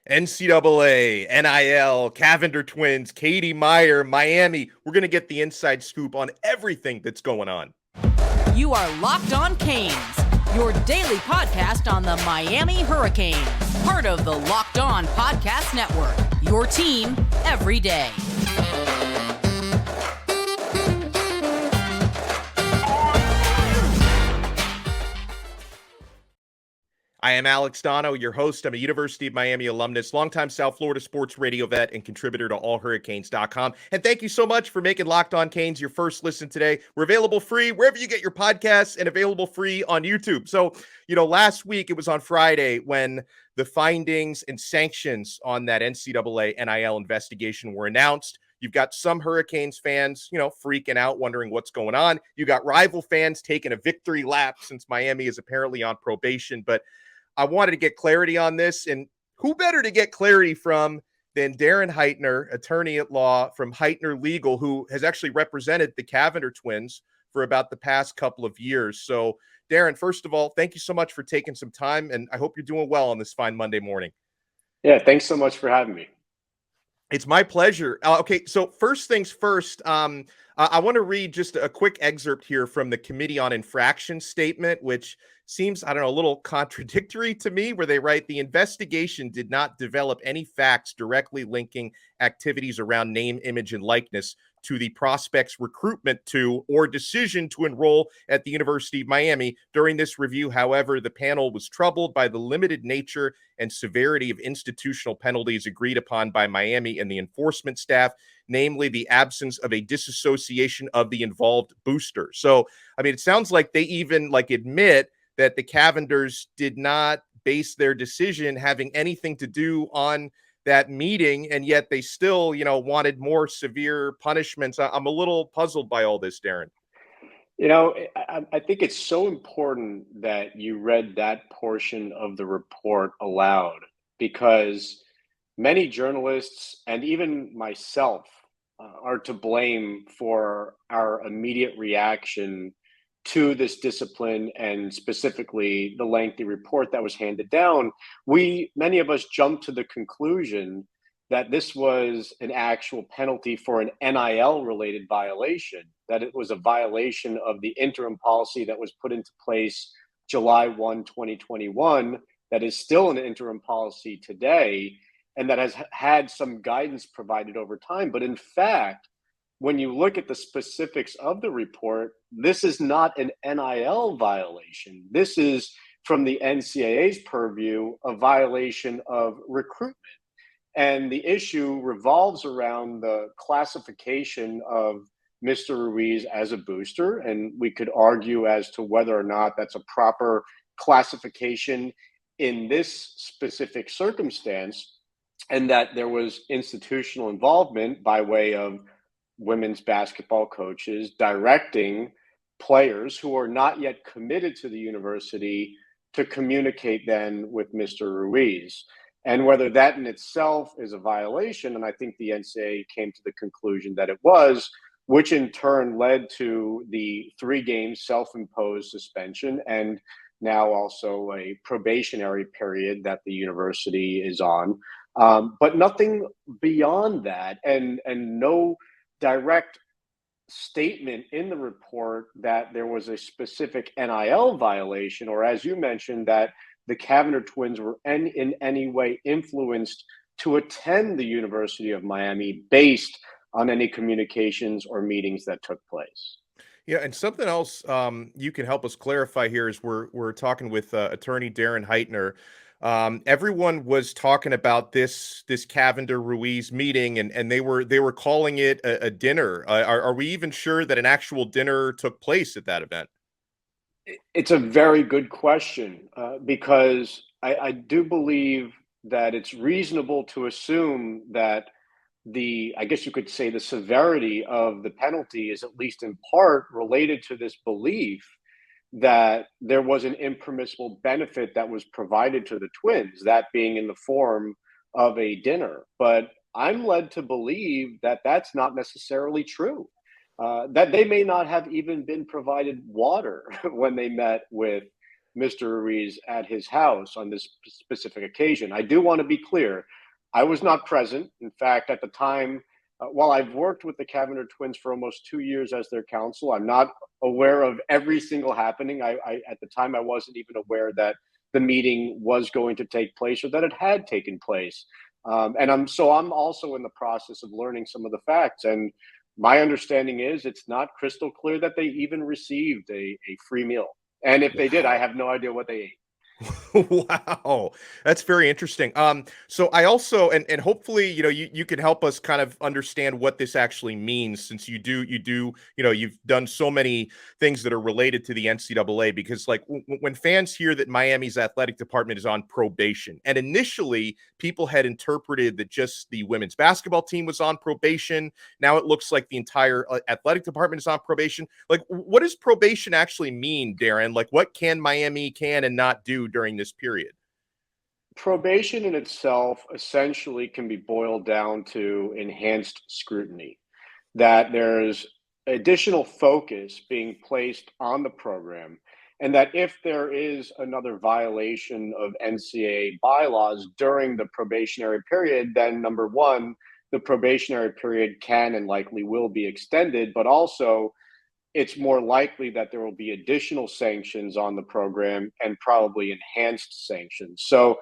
NCAA, NIL, Cavinder Twins, Katie Meier, Miami. We're going to get the inside scoop on everything that's going on. You are Locked On Canes, your daily podcast on the Miami Hurricanes, part of the Locked On Podcast Network, your team every day. I am Alex Donno, your host. I'm a University of Miami alumnus, longtime South Florida sports radio vet, and contributor to allhurricanes.com. And thank you so much for making Locked On Canes your first listen today. We're available free wherever you get your podcasts and available free on YouTube. So, last week, it was on Friday when the findings and sanctions on that NCAA NIL investigation were announced. You've got some Hurricanes fans, freaking out, wondering what's going on. You got rival fans taking a victory lap since Miami is apparently on probation. But I wanted to get clarity on this, and who better to get clarity from than Darren Heitner, attorney at law from Heitner Legal, who has actually represented the Cavinder Twins for about the past couple of years. So, Darren, first of all, thank you so much for taking some time, and I hope you're doing well on this fine Monday morning. Yeah, thanks so much for having me. It's my pleasure. Okay, so first things first, I want to read just a quick excerpt here from the Committee on Infractions statement, which seems, a little contradictory to me, where they write, the investigation did not develop any facts directly linking activities around name, image, and likeness to the prospect's recruitment to or decision to enroll at the University of Miami. During this review, however, the panel was troubled by the limited nature and severity of institutional penalties agreed upon by Miami and the enforcement staff, namely the absence of a disassociation of the involved booster. So, it sounds like they even admit that the Cavinders did not base their decision having anything to do on that meeting, and yet they still, wanted more severe punishments. I'm a little puzzled by all this, Darren. I think it's so important that you read that portion of the report aloud, because many journalists and even myself are to blame for our immediate reaction to this discipline, and specifically the lengthy report that was handed down. Many of us jumped to the conclusion that this was an actual penalty for an NIL related violation, that it was a violation of the interim policy that was put into place July 1, 2021, that is still an interim policy today, and that has had some guidance provided over time. But in fact, when you look at the specifics of the report, this is not an NIL violation. This is, from the NCAA's purview, a violation of recruitment. And the issue revolves around the classification of Mr. Ruiz as a booster. And we could argue as to whether or not that's a proper classification in this specific circumstance, and that there was institutional involvement by way of women's basketball coaches directing players who are not yet committed to the university to communicate then with Mr. Ruiz. And whether that in itself is a violation, and I think the NCAA came to the conclusion that it was, which in turn led to the 3-game self-imposed suspension and now also a probationary period that the university is on. But nothing beyond that, and no direct statement in the report that there was a specific NIL violation, or as you mentioned, that the Cavinder Twins were in any way influenced to attend the University of Miami based on any communications or meetings that took place. Yeah, and something else you can help us clarify here is we're talking with attorney Darren Heitner. Everyone was talking about this Cavinder-Ruiz meeting, and they were calling it a dinner. Are we even sure that an actual dinner took place at that event? It's a very good question, because I do believe that it's reasonable to assume that I guess you could say the severity of the penalty is at least in part related to this belief that there was an impermissible benefit that was provided to the Twins, that being in the form of a dinner. But I'm led to believe that that's not necessarily true, that they may not have even been provided water when they met with Mr. Ruiz at his house on this specific occasion. I do want to be clear. I was not present. In fact, at the time, while I've worked with the Cavinder Twins for almost 2 years as their counsel, I'm not aware of every single happening. I at the time, I wasn't even aware that the meeting was going to take place or that it had taken place. And I'm also in the process of learning some of the facts. And my understanding is it's not crystal clear that they even received a free meal. And if they did, I have no idea what they ate. Wow, that's very interesting. So I also, and hopefully, you can help us kind of understand what this actually means, since you've done so many things that are related to the NCAA, because like when fans hear that Miami's athletic department is on probation, and initially people had interpreted that just the women's basketball team was on probation. Now it looks like the entire athletic department is on probation. Like, what does probation actually mean, Darren? Like, what can Miami can and not do during this period? Probation in itself essentially can be boiled down to enhanced scrutiny, that there's additional focus being placed on the program, and that if there is another violation of NCAA bylaws during the probationary period, then number one, the probationary period can and likely will be extended, but also it's more likely that there will be additional sanctions on the program and probably enhanced sanctions. So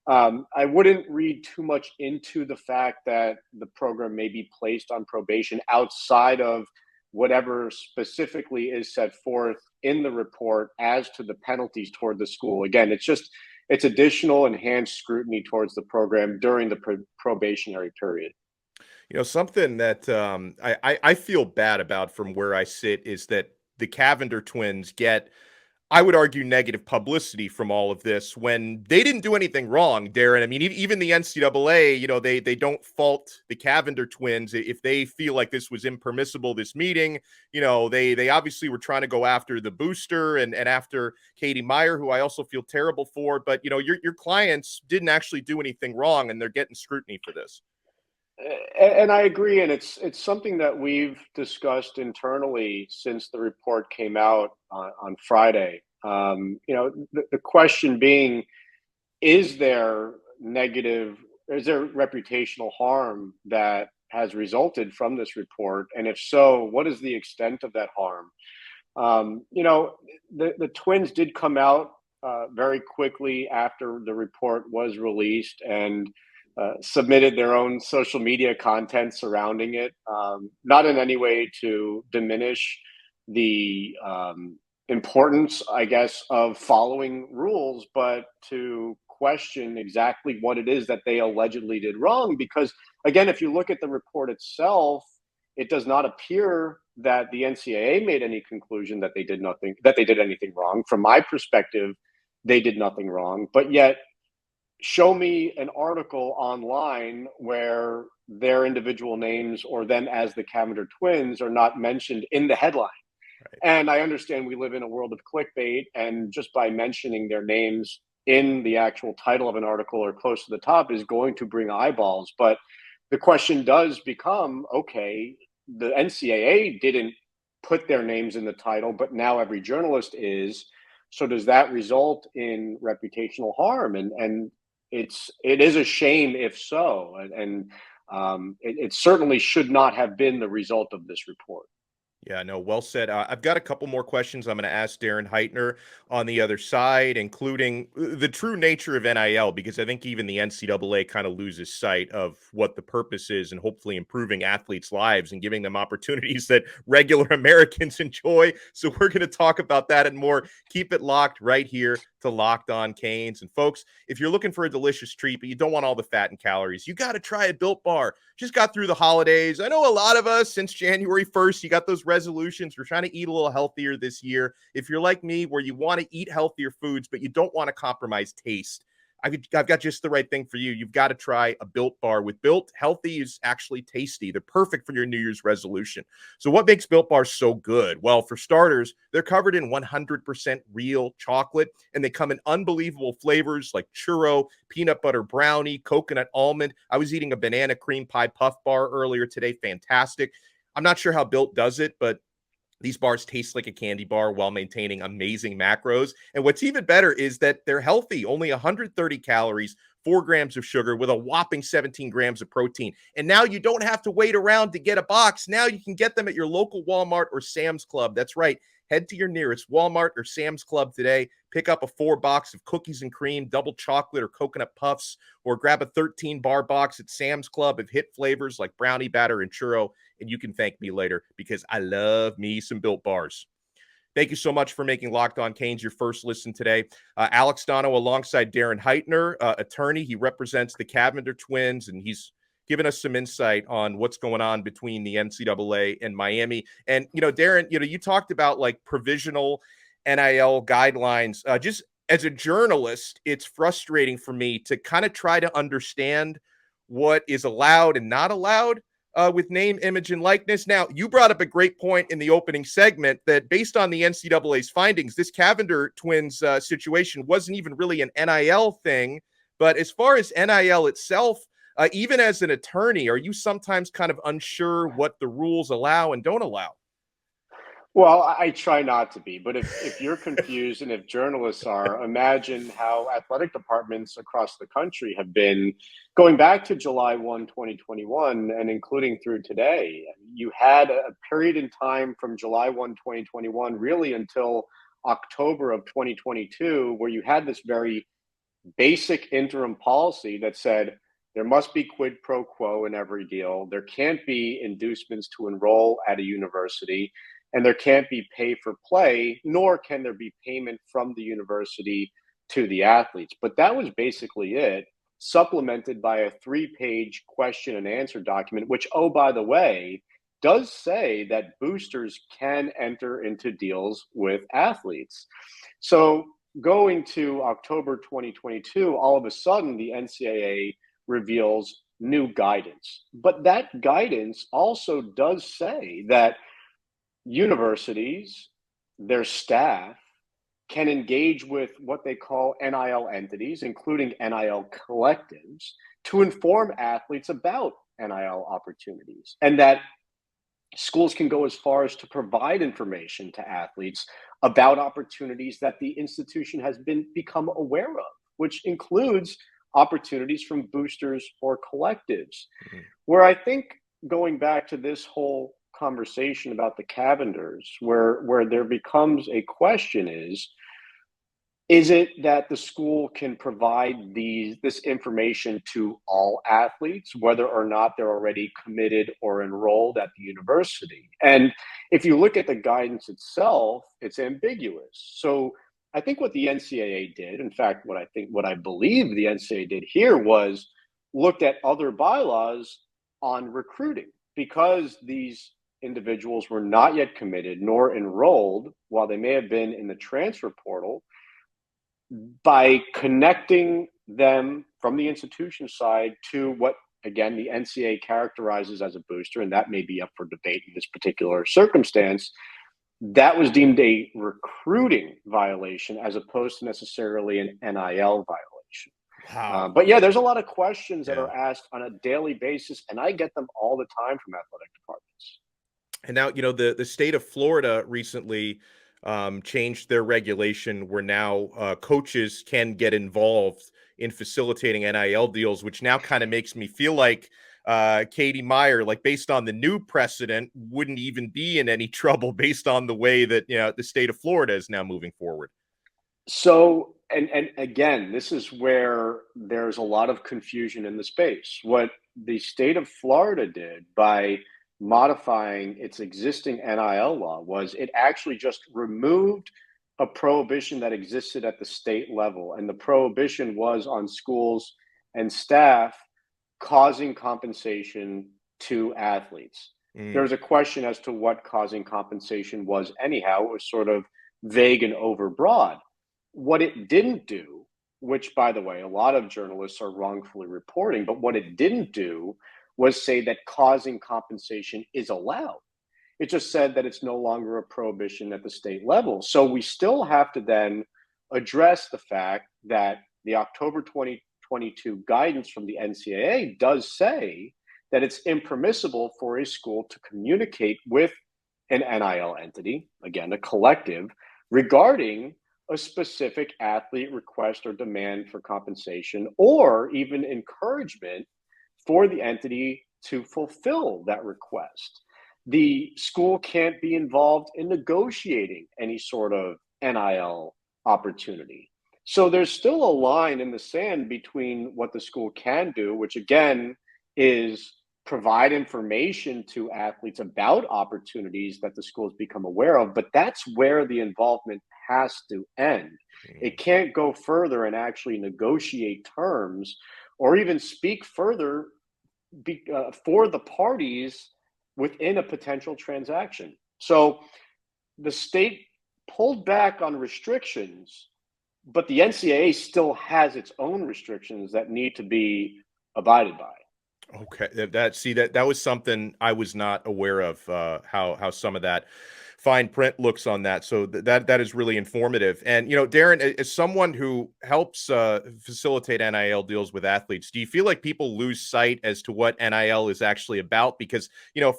I wouldn't read too much into the fact that the program may be placed on probation outside of whatever specifically is set forth in the report as to the penalties toward the school. Again, it's additional enhanced scrutiny towards the program during the probationary period. Something that I feel bad about from where I sit is that the Cavinder Twins get, I would argue, negative publicity from all of this when they didn't do anything wrong, Darren. I mean, even the NCAA, they don't fault the Cavinder Twins if they feel like this was impermissible, this meeting. They obviously were trying to go after the booster and after Katie Meier, who I also feel terrible for. But, your clients didn't actually do anything wrong, and they're getting scrutiny for this. And I agree, and it's something that we've discussed internally since the report came out on Friday. The question being, is there reputational harm that has resulted from this report? And if so, what is the extent of that harm? The Twins did come out very quickly after the report was released and submitted their own social media content surrounding it, not in any way to diminish the importance, I guess, of following rules, but to question exactly what it is that they allegedly did wrong. Because, again, if you look at the report itself, it does not appear that the NCAA made any conclusion that they did anything wrong. From my perspective, they did nothing wrong, but yet show me an article online where their individual names or them as the Cavinder Twins are not mentioned in the headline. Right. And I understand we live in a world of clickbait, and just by mentioning their names in the actual title of an article or close to the top is going to bring eyeballs. But the question does become, okay, the NCAA didn't put their names in the title, but now every journalist is. So does that result in reputational harm? And it is a shame if so, and it certainly should not have been the result of this report. Yeah, no, well said. I've got a couple more questions I'm going to ask Darren Heitner on the other side, including the true nature of NIL, because I think even the NCAA kind of loses sight of what the purpose is and hopefully improving athletes' lives and giving them opportunities that regular Americans enjoy. So we're going to talk about that and more. Keep it locked right here to Locked On Canes. And folks, if you're looking for a delicious treat, but you don't want all the fat and calories, you got to try a Built Bar. Just got through the holidays. I know a lot of us since January 1st, you got those resolutions. We're trying to eat a little healthier this year. If you're like me, where you want to eat healthier foods, but you don't want to compromise taste, I've got just the right thing for you. You've got to try a Built Bar. With Built, healthy is actually tasty. They're perfect for your New Year's resolution. So what makes Built Bars so good? Well, for starters, they're covered in 100% real chocolate, and they come in unbelievable flavors like churro, peanut butter brownie, coconut almond. I was eating a banana cream pie puff bar earlier today. Fantastic. I'm not sure how Built does it, but These bars taste like a candy bar while maintaining amazing macros. And what's even better is that they're healthy, only 130 calories, 4 grams of sugar with a whopping 17 grams of protein. And now you don't have to wait around to get a box. Now you can get them at your local Walmart or Sam's Club. That's right. Head to your nearest Walmart or Sam's Club today. Pick up a 4-box of cookies and cream, double chocolate or coconut puffs, or grab a 13-bar box at Sam's Club of hit flavors like brownie batter and churro. And you can thank me later because I love me some Built Bars. Thank you so much for making Locked On Canes your first listen today. Alex Donno alongside Darren Heitner, attorney. He represents the Cavinder Twins, and he's given us some insight on what's going on between the NCAA and Miami. And, Darren, you talked about like provisional NIL guidelines. Just as a journalist, it's frustrating for me to kind of try to understand what is allowed and not allowed with name, image, and likeness. Now, you brought up a great point in the opening segment that based on the NCAA's findings, this Cavinder Twins situation wasn't even really an NIL thing. But as far as NIL itself, even as an attorney, are you sometimes kind of unsure what the rules allow and don't allow? Well, I try not to be, but if you're confused and if journalists are, imagine how athletic departments across the country have been going back to July 1, 2021, and including through today. You had a period in time from July 1, 2021, really until October of 2022, where you had this very basic interim policy that said there must be quid pro quo in every deal. There can't be inducements to enroll at a university. And there can't be pay for play, nor can there be payment from the university to the athletes. But that was basically it, supplemented by a 3-page question and answer document, which, oh, by the way, does say that boosters can enter into deals with athletes. So going to October 2022, all of a sudden, the NCAA reveals new guidance. But that guidance also does say that universities, their staff, can engage with what they call NIL entities, including NIL collectives, to inform athletes about NIL opportunities. And that schools can go as far as to provide information to athletes about opportunities that the institution has become aware of, which includes opportunities from boosters or collectives. Mm-hmm. Where I think going back to this whole conversation about the Cavinders, where there becomes a question is it that the school can provide this information to all athletes, whether or not they're already committed or enrolled at the university? And if you look at the guidance itself, it's ambiguous. So I think what the NCAA did, in fact, what I believe the NCAA did here was looked at other bylaws on recruiting, because these individuals were not yet committed nor enrolled, while they may have been in the transfer portal. By connecting them from the institution side to what, again, the NCAA characterizes as a booster, and that may be up for debate in this particular circumstance, that was deemed a recruiting violation as opposed to necessarily an NIL violation. Wow. But yeah, there's a lot of questions that are asked on a daily basis, and I get them all the time from athletic departments. And now, the state of Florida recently changed their regulation where now coaches can get involved in facilitating NIL deals, which now kind of makes me feel like Katie Meier, like based on the new precedent, wouldn't even be in any trouble based on the way that the state of Florida is now moving forward. So, and again, this is where there's a lot of confusion in the space. What the state of Florida did by modifying its existing NIL law was it actually just removed a prohibition that existed at the state level. And the prohibition was on schools and staff causing compensation to athletes. There was a question as to what causing compensation was anyhow. It was sort of vague and overbroad. What it didn't do, which, by the way, a lot of journalists are wrongfully reporting, but what it didn't do was say that causing compensation is allowed. It just said that it's no longer a prohibition at the state level. So we still have to then address the fact that the October 2022 guidance from the NCAA does say that it's impermissible for a school to communicate with an NIL entity, again, a collective, regarding a specific athlete request or demand for compensation, or even encouragement for the entity to fulfill that request. The school can't be involved in negotiating any sort of NIL opportunity. So there's still a line in the sand between what the school can do, which again is provide information to athletes about opportunities that the schools become aware of, but that's where the involvement has to end. It can't go further and actually negotiate terms or even speak further for the parties within a potential transaction. So the state pulled back on restrictions, but the NCAA still has its own restrictions that need to be abided by. Okay, that was something I was not aware of, how some of that fine print looks on that. So that is really informative. And Darren, as someone who helps facilitate NIL deals with athletes, do you feel like people lose sight as to what NIL is actually about? Because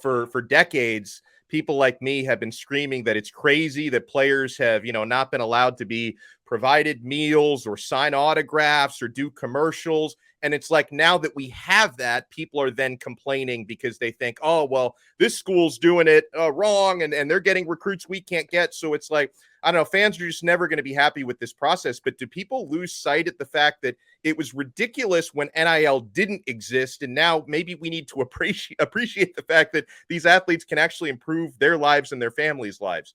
for decades, people like me have been screaming that it's crazy that players have not been allowed to be provided meals or sign autographs or do commercials. And it's like, now that we have that, people are then complaining because they think, oh, well, this school's doing it wrong and they're getting recruits we can't get. So it's like, I don't know, fans are just never going to be happy with this process. But do people lose sight at the fact that it was ridiculous when NIL didn't exist? And now maybe we need to appreciate the fact that these athletes can actually improve their lives and their families' lives.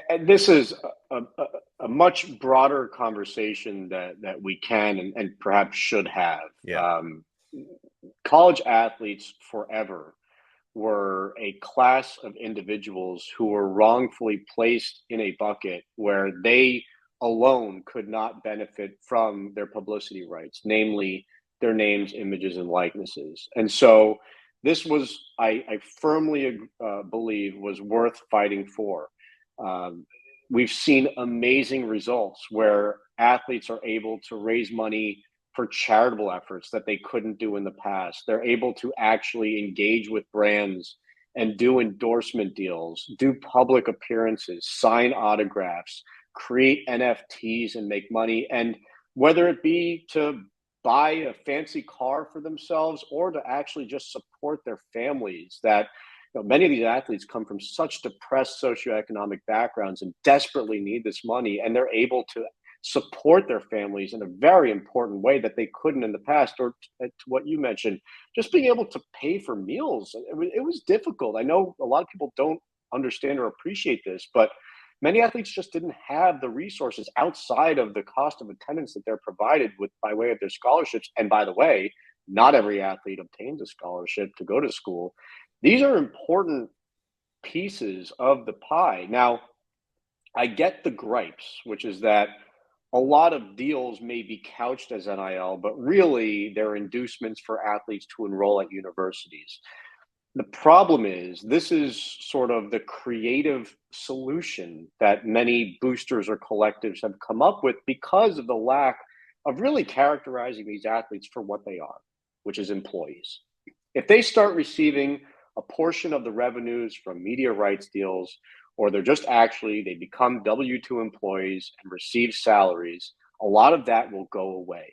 And this is a much broader conversation that we can and perhaps should have. Yeah. College athletes forever were a class of individuals who were wrongfully placed in a bucket where they alone could not benefit from their publicity rights, namely their names, images, and likenesses. And so this was, I firmly believe, was worth fighting for. We've seen amazing results where athletes are able to raise money for charitable efforts that they couldn't do in the past. They're able to actually engage with brands and do endorsement deals, do public appearances, sign autographs, create NFTs and make money. And whether it be to buy a fancy car for themselves or to actually just support their families, that many of these athletes come from such depressed socioeconomic backgrounds and desperately need this money, and they're able to support their families in a very important way that they couldn't in the past. Or to what you mentioned, just being able to pay for meals. It was difficult. I know a lot of people don't understand or appreciate this, but many athletes just didn't have the resources outside of the cost of attendance that they're provided with by way of their scholarships. And by the way, not every athlete obtains a scholarship to go to school. These are important pieces of the pie. Now, I get the gripes, which is that a lot of deals may be couched as NIL, but really they're inducements for athletes to enroll at universities. The problem is this is sort of the creative solution that many boosters or collectives have come up with because of the lack of really characterizing these athletes for what they are, which is employees. If they start receiving a portion of the revenues from media rights deals, or they become W-2 employees and receive salaries, a lot of that will go away.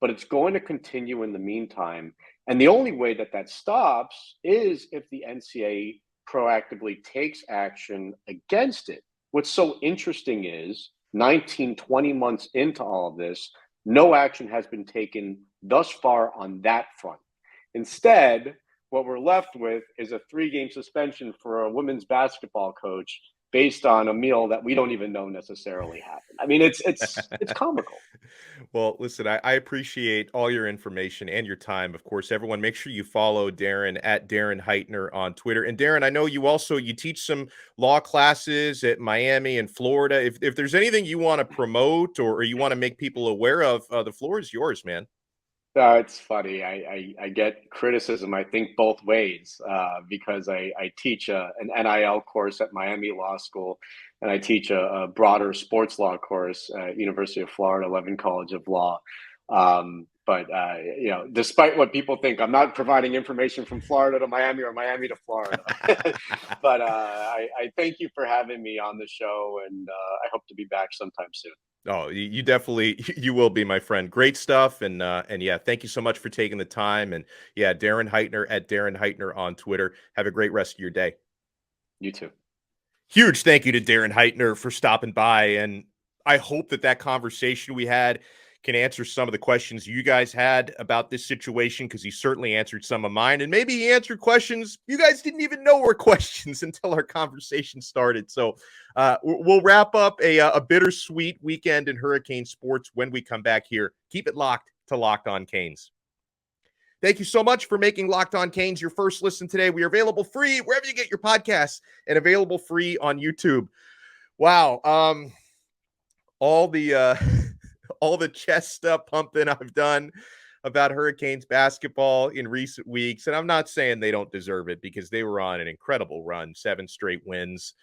But it's going to continue in the meantime. And the only way that stops is if the NCAA proactively takes action against it. What's so interesting is 19, 20 months into all of this, no action has been taken thus far on that front. Instead, what we're left with is a 3-game suspension for a women's basketball coach based on a meal that we don't even know necessarily happened. I mean, it's comical. Well, listen, I appreciate all your information and your time. Of course, everyone, make sure you follow Darren at Darren Heitner on Twitter. And Darren, I know you teach some law classes at Miami and Florida. If there's anything you want to promote or you want to make people aware of, the floor is yours, man. It's funny. I get criticism, I think, both ways because I teach an NIL course at Miami Law School, and I teach a broader sports law course at University of Florida, Levin College of Law. But despite what people think, I'm not providing information from Florida to Miami or Miami to Florida. But I thank you for having me on the show, and I hope to be back sometime soon. Oh, you definitely, you will be, my friend. Great stuff. And yeah, thank you so much for taking the time. And yeah, Darren Heitner at Darren Heitner on Twitter. Have a great rest of your day. You too. Huge thank you to Darren Heitner for stopping by. And I hope that conversation we had can answer some of the questions you guys had about this situation, because he certainly answered some of mine. And maybe he answered questions you guys didn't even know were questions until our conversation started. So we'll wrap up a bittersweet weekend in Hurricane sports when we come back here. Keep it locked to Locked On Canes. Thank you so much for making Locked On Canes your first listen today. We are available free wherever you get your podcasts and available free on YouTube. Wow. All the chest pumping I've done about Hurricanes basketball in recent weeks. And I'm not saying they don't deserve it, because they were on an incredible run, 7 straight wins.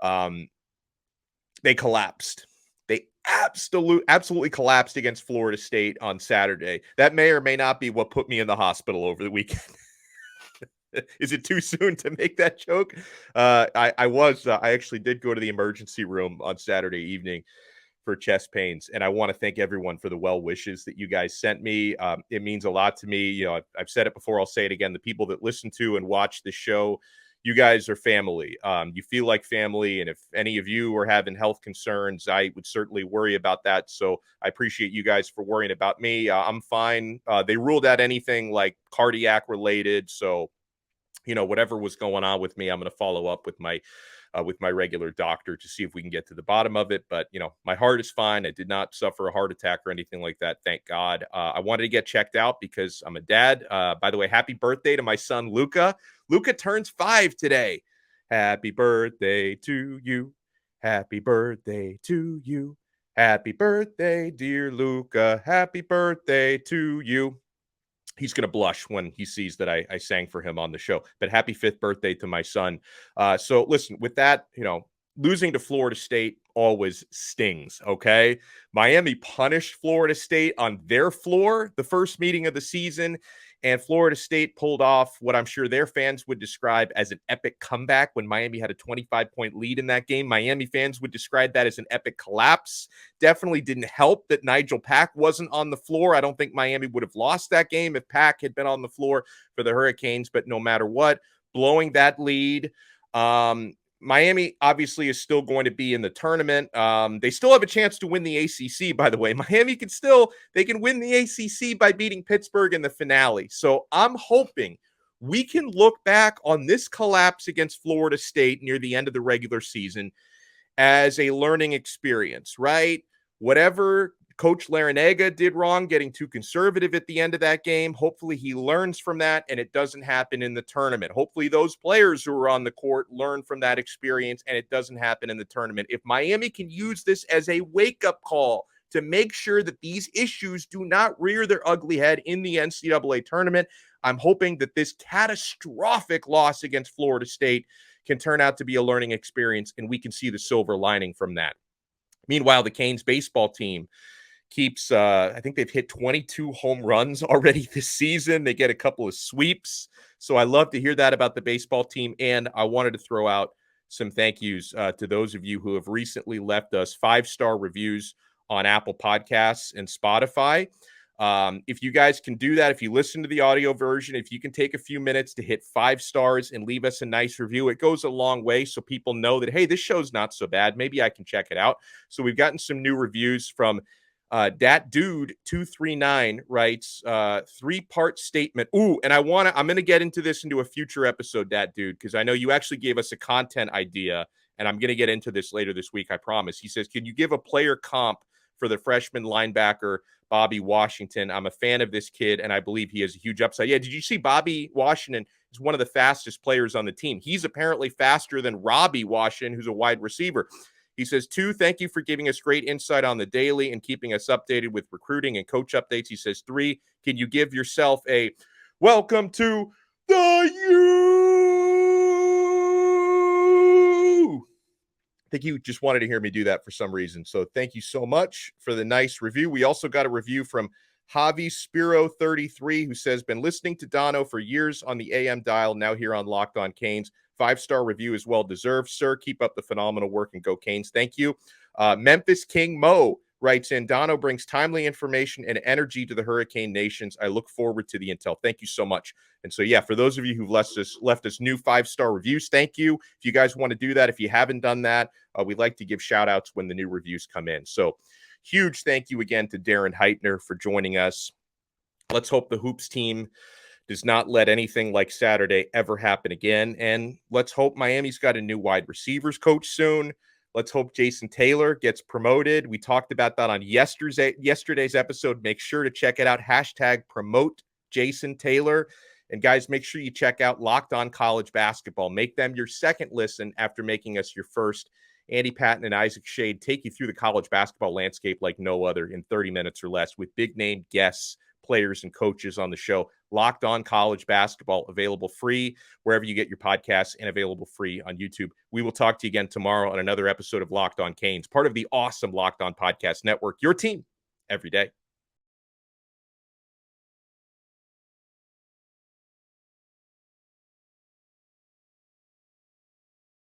They collapsed. They absolutely collapsed against Florida State on Saturday. That may or may not be what put me in the hospital over the weekend. Is it too soon to make that joke? I actually did go to the emergency room on Saturday evening for chest pains. And I want to thank everyone for the well wishes that you guys sent me. It means a lot to me. I've said it before, I'll say it again. The people that listen to and watch the show, you guys are family. You feel like family. And if any of you are having health concerns, I would certainly worry about that. So I appreciate you guys for worrying about me. I'm fine. They ruled out anything like cardiac related. So, whatever was going on with me, I'm going to follow up with my regular doctor to see if we can get to the bottom of it. But, my heart is fine. I did not suffer a heart attack or anything like that. Thank God. I wanted to get checked out because I'm a dad. By the way, happy birthday to my son, Luca. Luca turns 5 today. Happy birthday to you. Happy birthday to you. Happy birthday, dear Luca. Happy birthday to you. He's going to blush when he sees that I sang for him on the show. But happy 5th birthday to my son. So listen, with that, losing to Florida State always stings, okay? Miami punished Florida State on their floor the first meeting of the season, and Florida State pulled off what I'm sure their fans would describe as an epic comeback when Miami had a 25-point lead in that game. Miami fans would describe that as an epic collapse. Definitely didn't help that Nigel Pack wasn't on the floor. I don't think Miami would have lost that game if Pack had been on the floor for the Hurricanes, but no matter what, blowing that lead, Miami obviously is still going to be in the tournament. They still have a chance to win the ACC, by the way. Miami they can win the ACC by beating Pittsburgh in the finale. So I'm hoping we can look back on this collapse against Florida State near the end of the regular season as a learning experience, right? Whatever Coach Larinaga did wrong, getting too conservative at the end of that game. Hopefully he learns from that and it doesn't happen in the tournament. Hopefully those players who are on the court learn from that experience and it doesn't happen in the tournament. If Miami can use this as a wake-up call to make sure that these issues do not rear their ugly head in the NCAA tournament, I'm hoping that this catastrophic loss against Florida State can turn out to be a learning experience and we can see the silver lining from that. Meanwhile, the Canes baseball team keeps, I think they've hit 22 home runs already this season. They get a couple of sweeps. So I love to hear that about the baseball team. And I wanted to throw out some thank yous to those of you who have recently left us 5-star reviews on Apple Podcasts and Spotify. If you guys can do that, if you listen to the audio version, if you can take a few minutes to hit 5 stars and leave us a nice review, it goes a long way so people know that, hey, this show's not so bad. Maybe I can check it out. So we've gotten some new reviews from Dat Dude 239 writes 3-part statement. Ooh, and I'm going to get into this into a future episode, Dat Dude, because I know you actually gave us a content idea, and I'm going to get into this later this week, I promise. He says, can you give a player comp for the freshman linebacker, Bobby Washington? I'm a fan of this kid, and I believe he has a huge upside. Yeah, did you see Bobby Washington is one of the fastest players on the team? He's apparently faster than Robbie Washington, who's a wide receiver. He says, 2, thank you for giving us great insight on the daily and keeping us updated with recruiting and coach updates. He says, 3, can you give yourself a welcome to the U? I think you just wanted to hear me do that for some reason. So thank you so much for the nice review. We also got a review from Javi Spiro 33, who says, been listening to Donno for years on the AM dial, now here on Locked On Canes. 5-star review is well deserved, sir. Keep up the phenomenal work and go Canes. Thank you. Memphis King Mo writes in, Donno brings timely information and energy to the Hurricane Nations. I look forward to the intel. Thank you so much. And so, yeah, for those of you who've left us new 5-star reviews, thank you. If you guys want to do that, if you haven't done that, we'd like to give shout outs when the new reviews come in. So huge thank you again to Darren Heitner for joining us. Let's hope the Hoops team does not let anything like Saturday ever happen again. And let's hope Miami's got a new wide receivers coach soon. Let's hope Jason Taylor gets promoted. We talked about that on yesterday's episode. Make sure to check it out. # promote Jason Taylor. And guys, make sure you check out Locked On College Basketball. Make them your second listen after making us your first. Andy Patton and Isaac Shade take you through the college basketball landscape like no other in 30 minutes or less with big name guests, players, and coaches on the show. Locked On College Basketball, available free wherever you get your podcasts and available free on YouTube. We will talk to you again tomorrow on another episode of Locked On Canes, part of the awesome Locked On Podcast Network, your team every day.